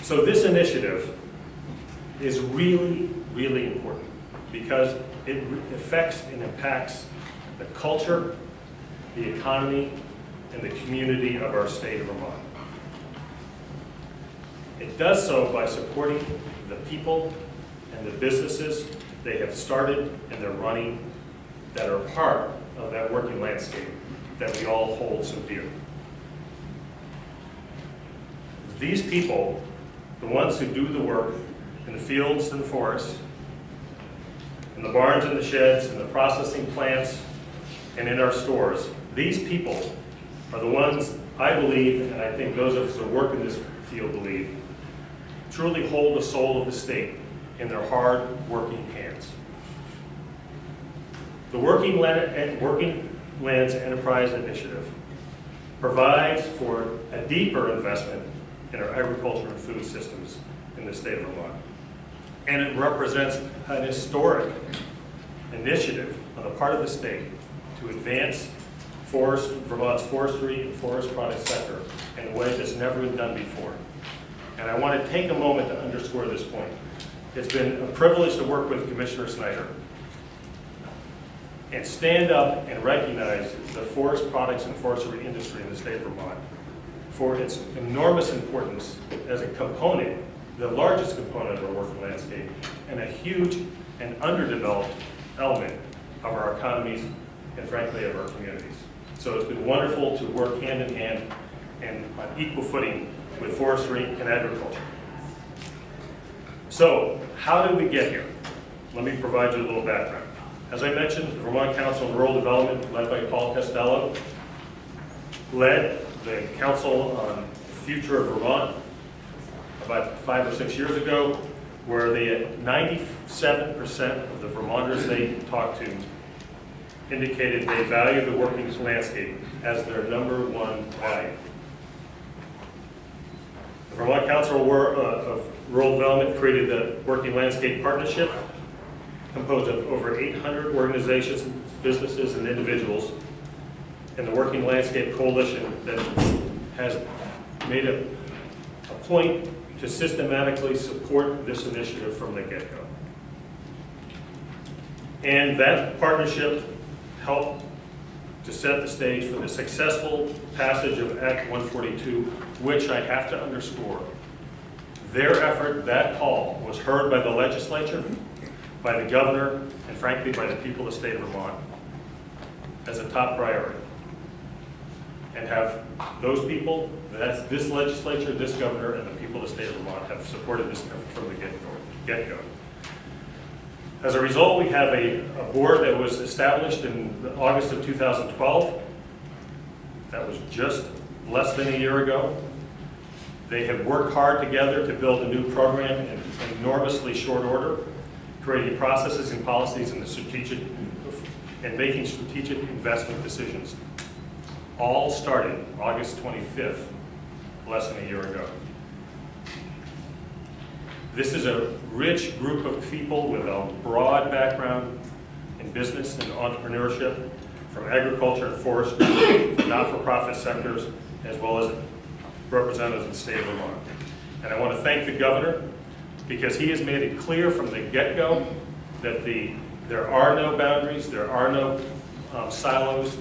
So this initiative is really, really important because it affects and impacts the culture, the economy, and the community of our state of Vermont. It does so by supporting the people and the businesses they have started and they're running that are part of that working landscape that we all hold so dear. These people, the ones who do the work in the fields and the forests, in the barns and the sheds, in the processing plants, and in our stores, these people are the ones I believe, and I think those of us who work in this field believe, truly hold the soul of the state in their hard working hands. The Working Lands Enterprise Initiative provides for a deeper investment in our agriculture and food systems in the state of Vermont. And it represents an historic initiative on the part of the state to advance Vermont's forestry and forest product sector in a way that's never been done before. And I want to take a moment to underscore this point. It's been a privilege to work with Commissioner Snyder and stand up and recognize the forest products and forestry industry in the state of Vermont for its enormous importance as a component, the largest component of our working landscape, and a huge and underdeveloped element of our economies and frankly of our communities. So it's been wonderful to work hand in hand and on equal footing with forestry and agriculture. So how did we get here? Let me provide you a little background. As I mentioned, the Vermont Council on Rural Development, led by Paul Costello, led the Council on the Future of Vermont about 5 or 6 years ago, where the 97% of the Vermonters they talked to indicated they value the working landscape as their #1 value. The Vermont Council of Rural Development created the Working Landscape Partnership, composed of over 800 organizations, businesses, and individuals, and the Working Landscape Coalition that has made a point to systematically support this initiative from the get-go. And that partnership helped to set the stage for the successful passage of Act 142, which I have to underscore. Their effort, that call, was heard by the legislature, by the governor, and frankly by the people of the state of Vermont as a top priority. And have those people, that's this legislature, this governor, and the people of the state of Vermont have supported this effort from the get-go. As a result, we have a board that was established in August of 2012. That was just less than a year ago. They have worked hard together to build a new program in enormously short order, creating processes and policies and making strategic investment decisions. All started August 25th, less than a year ago. This is a rich group of people with a broad background in business and entrepreneurship, from agriculture and forestry, from not-for-profit sectors, as well as representatives of the state of Vermont. And I want to thank the governor because he has made it clear from the get-go that there are no boundaries, there are no silos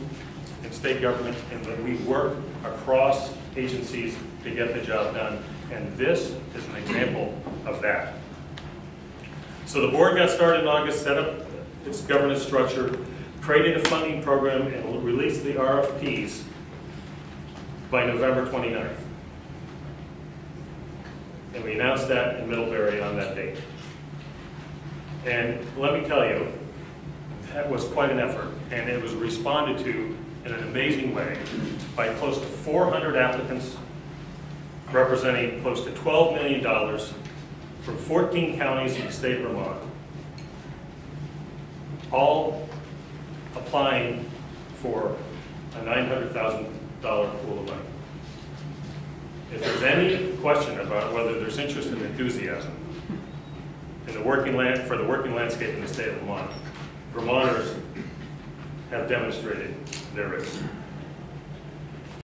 in state government, and that we work across agencies to get the job done. And this is an example of that. So the board got started in August, set up its governance structure, created a funding program, and released the RFPs by November 29th. And we announced that in Middlebury on that date. And let me tell you, that was quite an effort, and it was responded to in an amazing way by close to 400 applicants representing close to $12 million from 14 counties in the state of Vermont, all applying for a $900,000 pool of money. If there's any question about whether there's interest and enthusiasm in the working landscape in the state of Vermont, Vermonters have demonstrated there is.